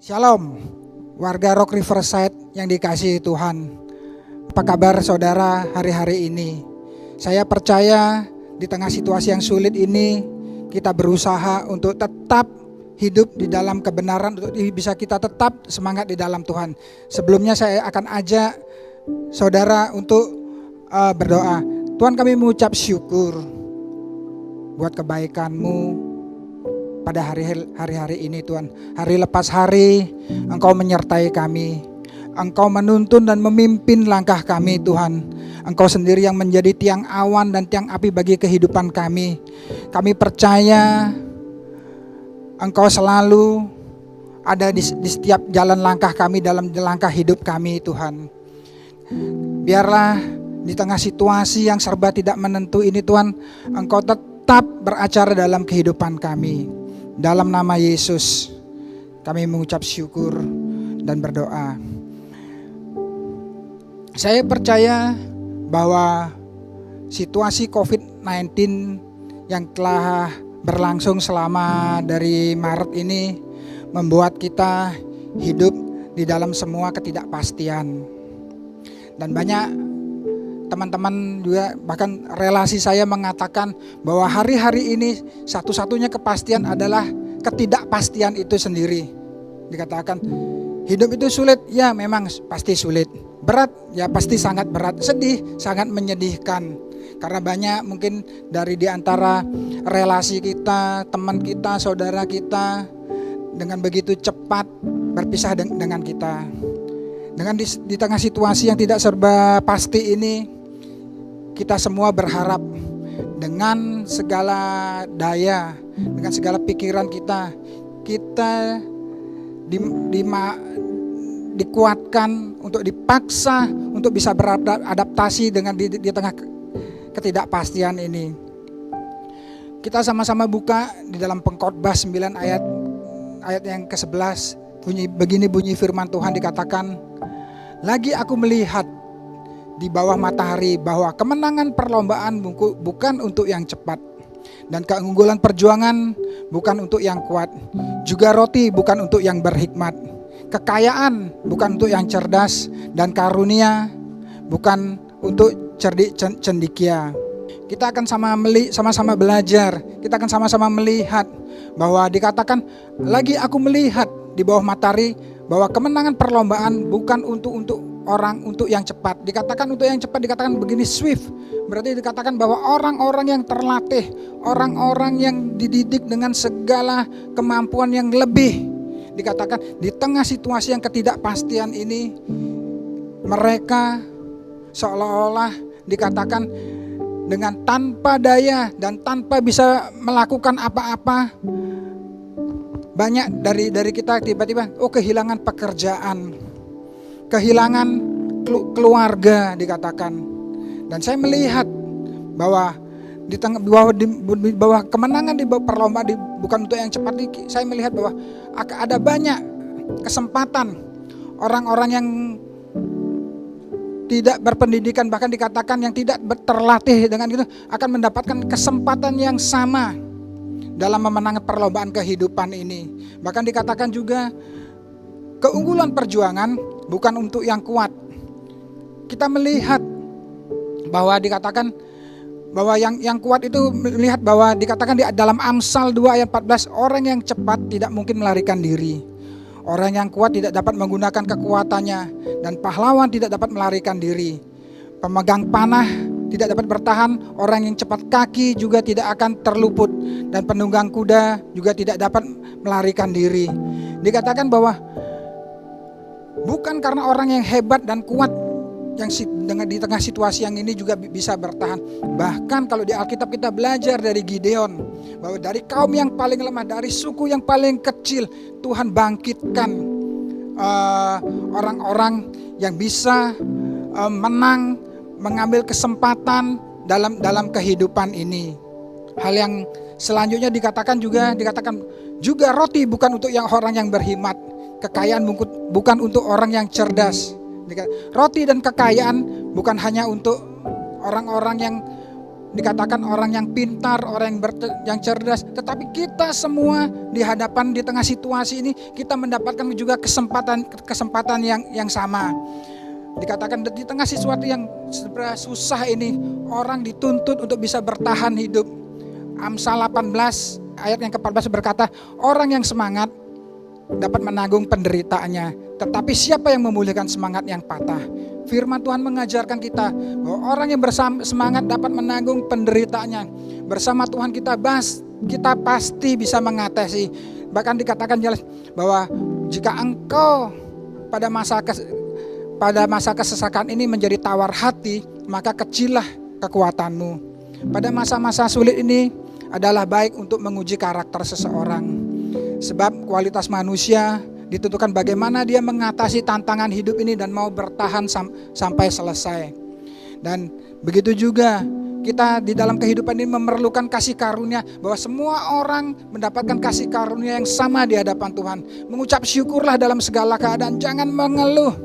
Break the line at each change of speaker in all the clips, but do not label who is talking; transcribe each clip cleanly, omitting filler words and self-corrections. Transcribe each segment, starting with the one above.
Shalom, warga Rock Riverside yang dikasihi Tuhan. Apa kabar saudara hari-hari ini? Saya percaya di tengah situasi yang sulit ini, kita berusaha untuk tetap hidup di dalam kebenaran, untuk bisa kita tetap semangat di dalam Tuhan. Sebelumnya saya akan ajak saudara untuk berdoa. Tuhan, kami mengucap syukur buat kebaikan-Mu pada hari-hari ini Tuhan. Hari lepas hari Engkau menyertai kami, Engkau menuntun dan memimpin langkah kami Tuhan. Engkau sendiri yang menjadi tiang awan dan tiang api bagi kehidupan kami. Kami percaya Engkau selalu ada di setiap jalan langkah kami, dalam langkah hidup kami Tuhan. Biarlah di tengah situasi yang serba tidak menentu ini Tuhan, Engkau tetap beracara dalam kehidupan kami. Dalam nama Yesus kami mengucap syukur dan berdoa. Saya percaya bahwa situasi COVID-19 yang telah berlangsung selama dari Maret ini membuat kita hidup di dalam semua ketidakpastian. Dan banyak teman-teman juga, bahkan relasi saya mengatakan bahwa hari-hari ini satu-satunya kepastian adalah ketidakpastian itu sendiri. Dikatakan hidup itu sulit, ya memang pasti sulit. Berat, ya pasti sangat berat. Sedih, sangat menyedihkan. Karena banyak mungkin dari di antara relasi kita, teman kita, saudara kita dengan begitu cepat berpisah dengan kita. Dengan di tengah situasi yang tidak serba pasti ini, kita semua berharap dengan segala daya, dengan segala pikiran kita dikuatkan untuk dipaksa untuk bisa beradaptasi dengan di tengah ketidakpastian ini. Kita sama-sama buka di dalam Pengkhotbah 9 ayat yang ke-11. Bunyi firman Tuhan, dikatakan, "Lagi aku melihat di bawah matahari bahwa kemenangan perlombaan bukan untuk yang cepat, dan keunggulan perjuangan bukan untuk yang kuat, juga roti bukan untuk yang berhikmat, kekayaan bukan untuk yang cerdas, dan karunia bukan untuk cerdik cendekia." Kita akan sama-sama belajar, kita akan sama-sama melihat bahwa dikatakan, "Lagi aku melihat di bawah matahari bahwa kemenangan perlombaan bukan untuk yang cepat." Dikatakan untuk yang cepat, dikatakan begini, swift. Berarti dikatakan bahwa orang-orang yang terlatih, orang-orang yang dididik dengan segala kemampuan yang lebih. Dikatakan di tengah situasi yang ketidakpastian ini, mereka seolah-olah dikatakan dengan tanpa daya dan tanpa bisa melakukan apa-apa. Banyak dari kita tiba-tiba kehilangan pekerjaan, kehilangan keluarga dikatakan. Dan saya melihat bahwa di bawah kemenangan di bawah perlombaan bukan untuk yang cepat, saya melihat bahwa ada banyak kesempatan orang-orang yang tidak berpendidikan, bahkan dikatakan yang tidak terlatih dengan itu akan mendapatkan kesempatan yang sama dalam memenangkan perlombaan kehidupan ini. Bahkan dikatakan juga keunggulan perjuangan bukan untuk yang kuat. Kita melihat bahwa dikatakan bahwa yang kuat itu, melihat bahwa dikatakan di dalam Amsal 2 ayat 14, orang yang cepat tidak mungkin melarikan diri. Orang yang kuat tidak dapat menggunakan kekuatannya, dan pahlawan tidak dapat melarikan diri. Pemegang panah tidak dapat bertahan, orang yang cepat kaki juga tidak akan terluput, dan penunggang kuda juga tidak dapat melarikan diri. Dikatakan bahwa bukan karena orang yang hebat dan kuat yang di tengah situasi yang ini juga bisa bertahan. Bahkan kalau di Alkitab kita belajar dari Gideon, bahwa dari kaum yang paling lemah, dari suku yang paling kecil, Tuhan bangkitkan orang-orang yang bisa menang, mengambil kesempatan dalam kehidupan ini. Hal yang selanjutnya dikatakan juga roti bukan untuk orang yang berhikmat, kekayaan bukan untuk orang yang cerdas. Roti dan kekayaan bukan hanya untuk orang-orang yang dikatakan orang yang pintar, orang yang cerdas, tetapi kita semua di tengah situasi ini kita mendapatkan juga kesempatan yang sama. Dikatakan di tengah sesuatu yang susah ini, orang dituntut untuk bisa bertahan hidup. Amsal 18 ayat yang ke-14 berkata, orang yang semangat dapat menanggung penderitaannya, tetapi siapa yang memulihkan semangat yang patah? Firman Tuhan mengajarkan kita bahwa orang yang bersemangat dapat menanggung penderitaannya. Bersama Tuhan kita pasti bisa mengatasi. Bahkan dikatakan jelas bahwa jika engkau pada masa kesesakan ini menjadi tawar hati, maka kecillah kekuatanmu. Pada masa-masa sulit ini adalah baik untuk menguji karakter seseorang. Sebab kualitas manusia ditentukan bagaimana dia mengatasi tantangan hidup ini dan mau bertahan sampai selesai. Dan begitu juga kita di dalam kehidupan ini memerlukan kasih karunia, bahwa semua orang mendapatkan kasih karunia yang sama di hadapan Tuhan. Mengucap syukurlah dalam segala keadaan, jangan mengeluh,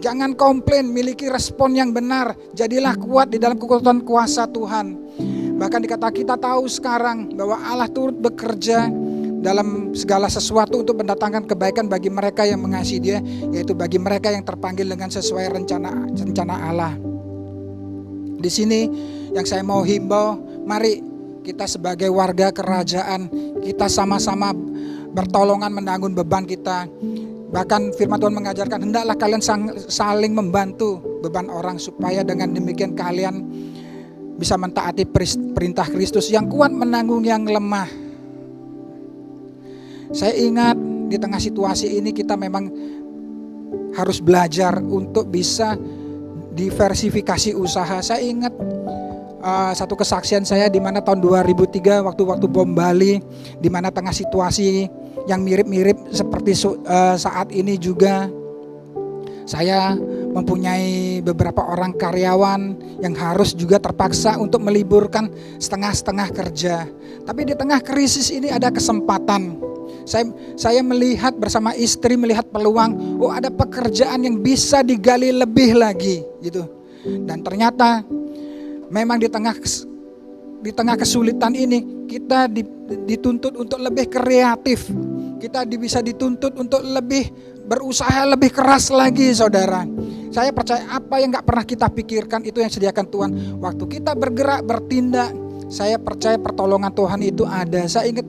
jangan komplain, miliki respon yang benar, jadilah kuat di dalam kekuatan kuasa Tuhan. Bahkan kita tahu sekarang bahwa Allah turut bekerja dalam segala sesuatu untuk mendatangkan kebaikan bagi mereka yang mengasihi Dia, yaitu bagi mereka yang terpanggil dengan sesuai rencana Allah. Di sini yang saya mau himbau, mari kita sebagai warga kerajaan, kita sama-sama bertolongan menanggung beban kita. Bahkan firman Tuhan mengajarkan, hendaklah kalian saling membantu beban orang, supaya dengan demikian kalian bisa mentaati perintah Kristus yang kuat menanggung yang lemah. Saya ingat di tengah situasi ini kita memang harus belajar untuk bisa diversifikasi usaha. Saya ingat satu kesaksian saya di mana tahun 2003 waktu bom Bali, di mana tengah situasi yang mirip-mirip seperti saat ini juga, saya mempunyai beberapa orang karyawan yang harus juga terpaksa untuk meliburkan setengah-setengah kerja. Tapi di tengah krisis ini ada kesempatan. Saya melihat bersama istri, melihat peluang, ada pekerjaan yang bisa digali lebih lagi gitu. Dan ternyata memang di tengah kesulitan ini kita dituntut untuk lebih kreatif. Kita bisa dituntut untuk lebih berusaha lebih keras lagi, saudara. Saya percaya apa yang gak pernah kita pikirkan itu yang sediakan Tuhan. Waktu kita bergerak, bertindak, saya percaya pertolongan Tuhan itu ada. Saya ingat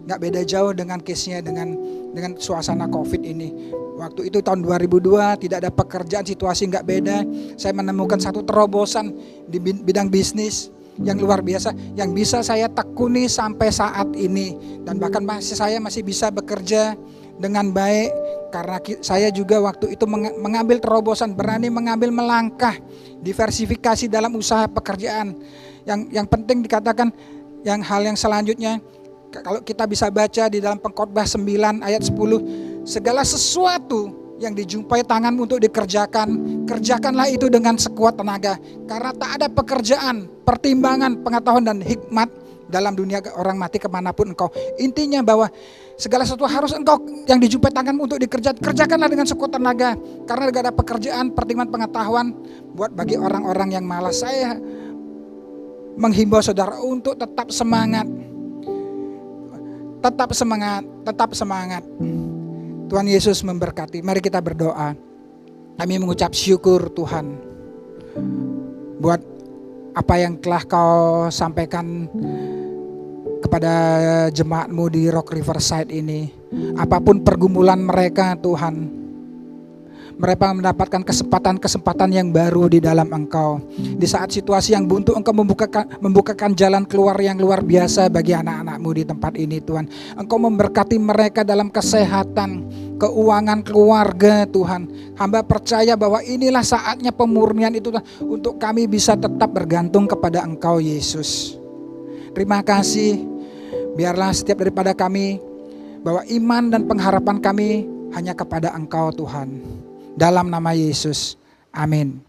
gak beda jauh dengan case-nya dengan suasana COVID ini. Waktu itu tahun 2002 tidak ada pekerjaan, situasi gak beda. Saya menemukan satu terobosan di bidang bisnis yang luar biasa, yang bisa saya tekuni sampai saat ini. Dan bahkan saya masih bisa bekerja dengan baik karena saya juga waktu itu mengambil terobosan, berani mengambil melangkah diversifikasi dalam usaha pekerjaan. Yang penting dikatakan hal yang selanjutnya, kalau kita bisa baca di dalam Pengkhotbah 9 ayat 10, segala sesuatu yang dijumpai tanganmu untuk dikerjakan, kerjakanlah itu dengan sekuat tenaga. Karena tak ada pekerjaan, pertimbangan, pengetahuan dan hikmat dalam dunia orang mati kemanapun engkau. Intinya bahwa segala sesuatu harus engkau yang dijumpai tanganmu untuk kerjakanlah dengan sekuat tenaga. Karena tidak ada pekerjaan, pertimbangan, pengetahuan buat bagi orang-orang yang malas. Saya menghimbau saudara untuk tetap semangat. Tetap semangat. Tuhan Yesus memberkati. Mari kita berdoa. Kami mengucap syukur Tuhan buat apa yang telah Kau sampaikan kepada jemaat-Mu di Rock Riverside ini. Apapun pergumulan mereka Tuhan, mereka mendapatkan kesempatan yang baru di dalam Engkau. Di saat situasi yang buntu, Engkau membukakan jalan keluar yang luar biasa bagi anak-anak-Mu di tempat ini Tuhan. Engkau memberkati mereka dalam kesehatan, keuangan keluarga Tuhan. Hamba percaya bahwa inilah saatnya pemurnian itu untuk kami bisa tetap bergantung kepada Engkau Yesus. Terima kasih. Biarlah setiap daripada kami, bahwa iman dan pengharapan kami hanya kepada Engkau Tuhan. Dalam nama Yesus, amin.